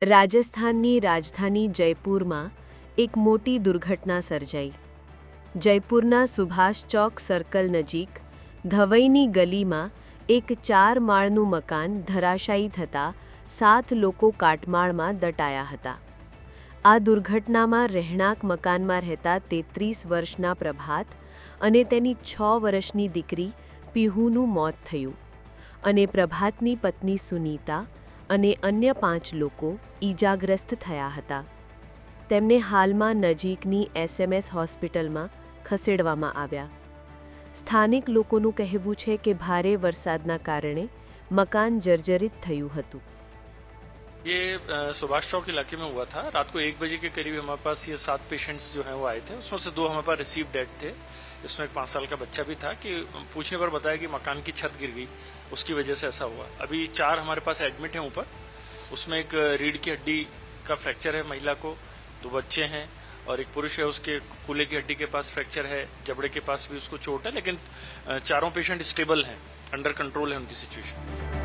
રાજસ્થાનની રાજધાની જયપુરમાં એક મોટી દુર્ઘટના સર્જાઈ. જયપુરના સુભાષ ચોક સર્કલ નજીક ધવઈની ગલીમાં એક 4 માળનું મકાન ધરાશાયી થતાં 7 લોકો કાટમાળમાં દટાયા હતા. આ દુર્ઘટનામાં રહેણાંક મકાનમાં રહેતા 33 વર્ષના પ્રભાત અને તેની 6 વર્ષની દીકરી પીહુનું મોત થયું અને પ્રભાતની પત્ની સુનીતા અને અન્ય 5 લોકો ઈજાગ્રસ્ત થયા હતા. તેમને હાલમાં નજીકની SMS હોસ્પિટલમાં ખસેડવામાં આવ્યા. સ્થાનિક લોકોનું કહેવું છે કે ભારે વરસાદના કારણે મકાન જર્જરિત થયું હતું. ये सुभाष चौक इलाके में हुआ था. रात को 1 बजे के करीब हमारे पास ये 7 पेशेंट्स जो हैं वो आए थे. उसमें से 2 हमारे पास रिसीव डेड थे. इसमें एक 5 साल का बच्चा भी था कि पूछने पर बताया कि मकान की छत गिर गई, उसकी वजह से ऐसा हुआ. अभी 4 हमारे पास एडमिट हैं ऊपर. उसमें एक रीढ़ की हड्डी का फ्रैक्चर है महिला को, 2 बच्चे हैं और एक पुरुष है, उसके कूल्हे की हड्डी के पास फ्रैक्चर है, जबड़े के पास भी उसको चोट है. लेकिन चारों पेशेंट स्टेबल हैं, अंडर कंट्रोल है उनकी सिचुएशन.